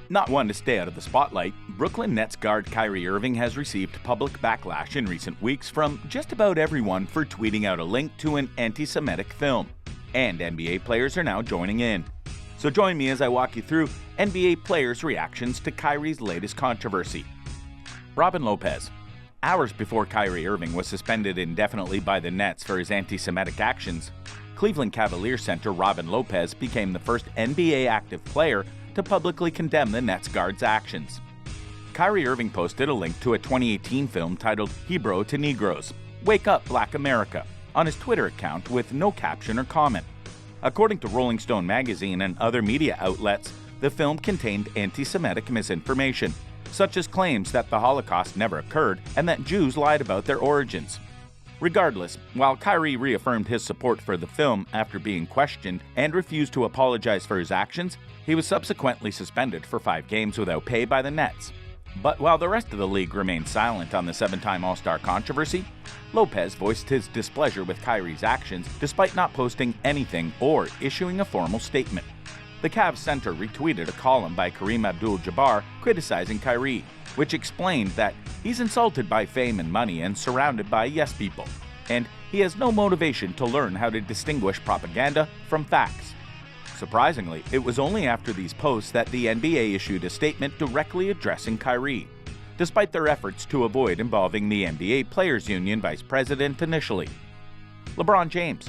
Not one to stay out of the spotlight, Brooklyn Nets guard Kyrie Irving has received public backlash in recent weeks from just about everyone for tweeting out a link to an anti-Semitic film. And NBA players are now joining in. So join me as I walk you through NBA players' reactions to Kyrie's latest controversy. Robin Lopez. Hours before Kyrie Irving was suspended indefinitely by the Nets for his anti-Semitic actions, Cleveland Cavaliers center Robin Lopez became the first NBA active player to publicly condemn the Nets guard's actions. Kyrie Irving posted a link to a 2018 film titled Hebrew to Negroes, Wake Up Black America, on his Twitter account with no caption or comment. According to Rolling Stone magazine and other media outlets, the film contained anti-Semitic misinformation, such as claims that the Holocaust never occurred and that Jews lied about their origins. Regardless, while Kyrie reaffirmed his support for the film after being questioned and refused to apologize for his actions, he was subsequently suspended for 5 games without pay by the Nets. But while the rest of the league remained silent on the 7-time All-Star controversy, Lopez voiced his displeasure with Kyrie's actions despite not posting anything or issuing a formal statement. The Cavs center retweeted a column by Kareem Abdul-Jabbar criticizing Kyrie, which explained that he's insulted by fame and money and surrounded by yes people, and he has no motivation to learn how to distinguish propaganda from facts. Surprisingly, it was only after these posts that the NBA issued a statement directly addressing Kyrie, despite their efforts to avoid involving the NBA Players Union vice president initially. LeBron James.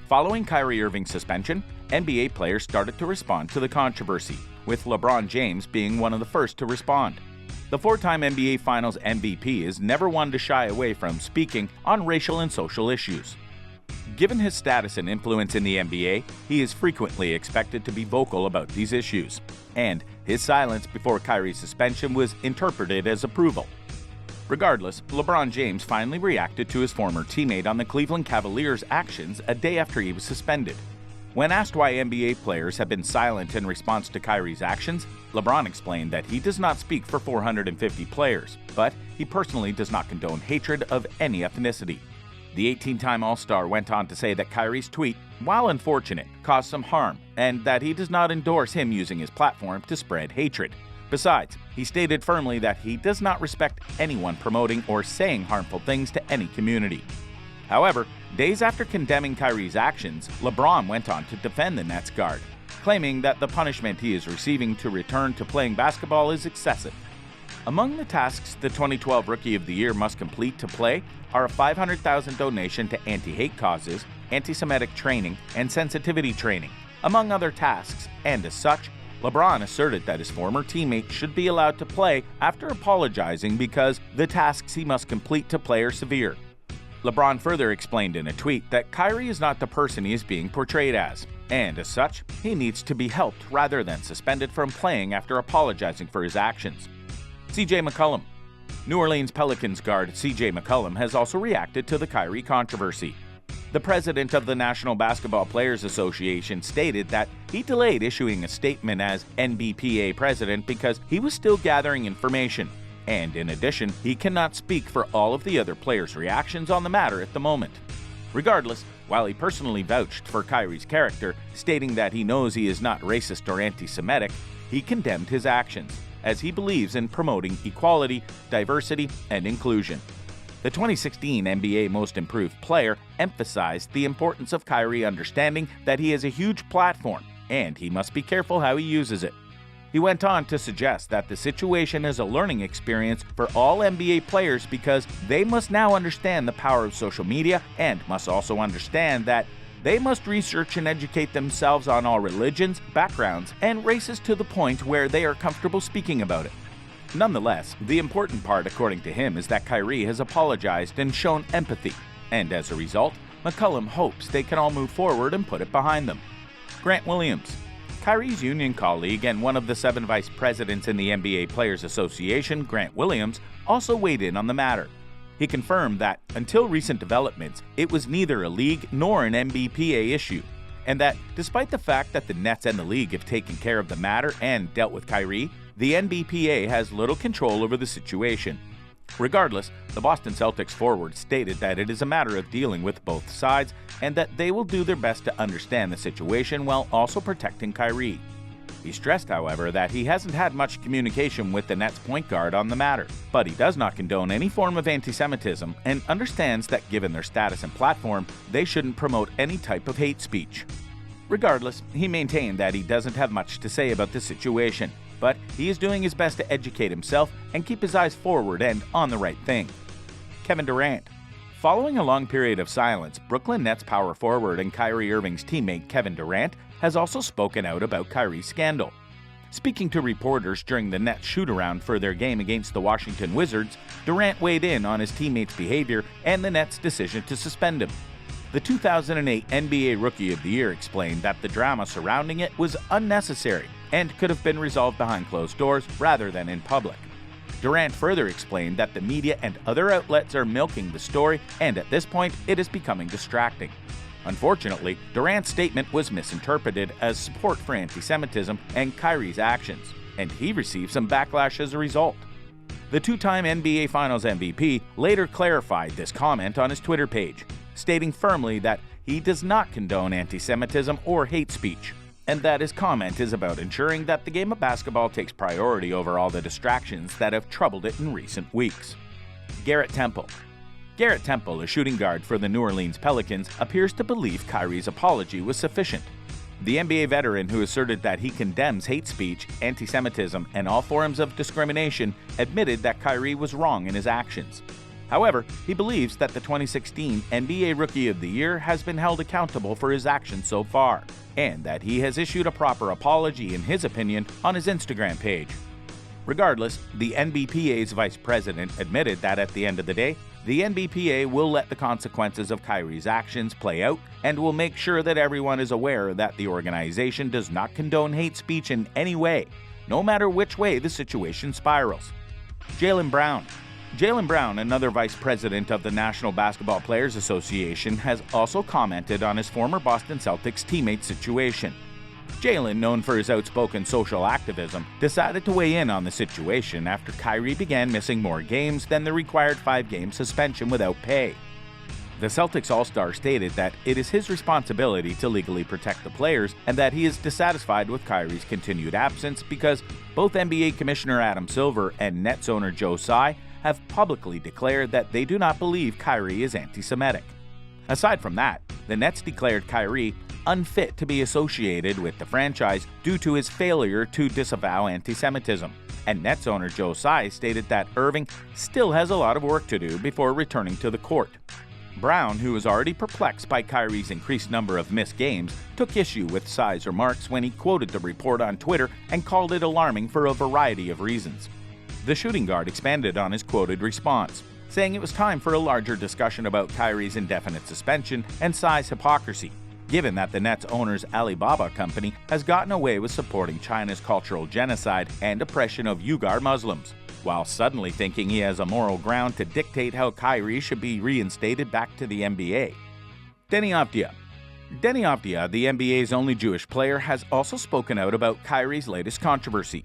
Following Kyrie Irving's suspension, NBA players started to respond to the controversy, with LeBron James being one of the first to respond. The 4-time NBA Finals MVP is never one to shy away from speaking on racial and social issues. Given his status and influence in the NBA, he is frequently expected to be vocal about these issues, and his silence before Kyrie's suspension was interpreted as approval. Regardless, LeBron James finally reacted to his former teammate on the Cleveland Cavaliers' actions a day after he was suspended. When asked why NBA players have been silent in response to Kyrie's actions, LeBron explained that he does not speak for 450 players, but he personally does not condone hatred of any ethnicity. The 18-time All-Star went on to say that Kyrie's tweet, while unfortunate, caused some harm, and that he does not endorse him using his platform to spread hatred. Besides, he stated firmly that he does not respect anyone promoting or saying harmful things to any community. However, days after condemning Kyrie's actions, LeBron went on to defend the Nets guard, claiming that the punishment he is receiving to return to playing basketball is excessive. Among the tasks the 2012 Rookie of the Year must complete to play are a $500,000 donation to anti-hate causes, anti-Semitic training, and sensitivity training, among other tasks, and as such, LeBron asserted that his former teammate should be allowed to play after apologizing because the tasks he must complete to play are severe. LeBron further explained in a tweet that Kyrie is not the person he is being portrayed as, and as such, he needs to be helped rather than suspended from playing after apologizing for his actions. CJ McCollum. New Orleans Pelicans guard CJ McCollum has also reacted to the Kyrie controversy. The president of the National Basketball Players Association stated that he delayed issuing a statement as NBPA president because he was still gathering information, and in addition, he cannot speak for all of the other players' reactions on the matter at the moment. Regardless, while he personally vouched for Kyrie's character, stating that he knows he is not racist or anti-Semitic, he condemned his actions, as he believes in promoting equality, diversity, and inclusion. The 2016 NBA Most Improved Player emphasized the importance of Kyrie understanding that he has a huge platform, and he must be careful how he uses it. He went on to suggest that the situation is a learning experience for all NBA players because they must now understand the power of social media and must also understand that they must research and educate themselves on all religions, backgrounds, and races to the point where they are comfortable speaking about it. Nonetheless, the important part, according to him, is that Kyrie has apologized and shown empathy, and as a result, McCollum hopes they can all move forward and put it behind them. Grant Williams. Kyrie's union colleague and one of the 7 vice presidents in the NBA Players Association, Grant Williams, also weighed in on the matter. He confirmed that, until recent developments, it was neither a league nor an NBPA issue, and that despite the fact that the Nets and the league have taken care of the matter and dealt with Kyrie, the NBPA has little control over the situation. Regardless, the Boston Celtics forward stated that it is a matter of dealing with both sides and that they will do their best to understand the situation while also protecting Kyrie. He stressed, however, that he hasn't had much communication with the Nets point guard on the matter, but he does not condone any form of anti-Semitism and understands that given their status and platform, they shouldn't promote any type of hate speech. Regardless, he maintained that he doesn't have much to say about the situation, but he is doing his best to educate himself and keep his eyes forward and on the right thing. Kevin Durant. Following a long period of silence, Brooklyn Nets power forward and Kyrie Irving's teammate Kevin Durant has also spoken out about Kyrie's scandal. Speaking to reporters during the Nets shoot-around for their game against the Washington Wizards, Durant weighed in on his teammate's behavior and the Nets' decision to suspend him. The 2008 NBA Rookie of the Year explained that the drama surrounding it was unnecessary and could have been resolved behind closed doors rather than in public. Durant further explained that the media and other outlets are milking the story, and at this point, it is becoming distracting. Unfortunately, Durant's statement was misinterpreted as support for anti-Semitism and Kyrie's actions, and he received some backlash as a result. The two-time NBA Finals MVP later clarified this comment on his Twitter page, stating firmly that he does not condone anti-Semitism or hate speech, and that his comment is about ensuring that the game of basketball takes priority over all the distractions that have troubled it in recent weeks. Garrett Temple. Garrett Temple, a shooting guard for the New Orleans Pelicans, appears to believe Kyrie's apology was sufficient. The NBA veteran, who asserted that he condemns hate speech, anti-Semitism, and all forms of discrimination, admitted that Kyrie was wrong in his actions. However, he believes that the 2016 NBA Rookie of the Year has been held accountable for his actions so far, and that he has issued a proper apology, in his opinion, on his Instagram page. Regardless, the NBPA's vice president admitted that at the end of the day, the NBPA will let the consequences of Kyrie's actions play out and will make sure that everyone is aware that the organization does not condone hate speech in any way, no matter which way the situation spirals. Jalen Brown. Jalen Brown, another vice president of the National Basketball Players Association, has also commented on his former Boston Celtics teammate's situation. Jalen, known for his outspoken social activism, decided to weigh in on the situation after Kyrie began missing more games than the required 5-game suspension without pay. The Celtics All-Star stated that it is his responsibility to legally protect the players and that he is dissatisfied with Kyrie's continued absence because both NBA Commissioner Adam Silver and Nets owner Joe Tsai have publicly declared that they do not believe Kyrie is anti-Semitic. Aside from that, the Nets declared Kyrie unfit to be associated with the franchise due to his failure to disavow anti-Semitism, and Nets owner Joe Tsai stated that Irving still has a lot of work to do before returning to the court. Brown, who was already perplexed by Kyrie's increased number of missed games, took issue with Tsai's remarks when he quoted the report on Twitter and called it alarming for a variety of reasons. The shooting guard expanded on his quoted response, saying it was time for a larger discussion about Kyrie's indefinite suspension and Tsai's hypocrisy, given that the Nets owner's Alibaba company has gotten away with supporting China's cultural genocide and oppression of Uyghur Muslims, while suddenly thinking he has a moral ground to dictate how Kyrie should be reinstated back to the NBA. Deni Avdija. Deni Avdija, the NBA's only Jewish player, has also spoken out about Kyrie's latest controversy.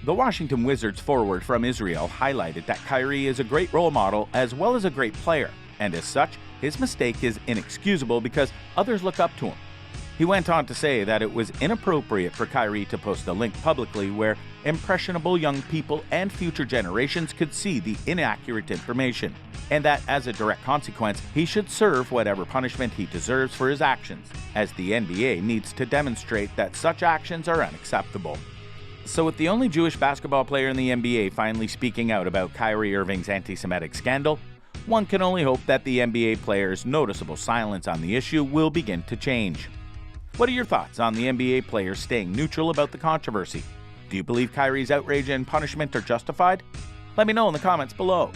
The Washington Wizards forward from Israel highlighted that Kyrie is a great role model as well as a great player, and as such, his mistake is inexcusable because others look up to him. He went on to say that it was inappropriate for Kyrie to post a link publicly where impressionable young people and future generations could see the inaccurate information, and that as a direct consequence, he should serve whatever punishment he deserves for his actions, as the NBA needs to demonstrate that such actions are unacceptable. So with the only Jewish basketball player in the NBA finally speaking out about Kyrie Irving's anti-Semitic scandal, one can only hope that the NBA player's noticeable silence on the issue will begin to change. What are your thoughts on the NBA players staying neutral about the controversy? Do you believe Kyrie's outrage and punishment are justified? Let me know in the comments below.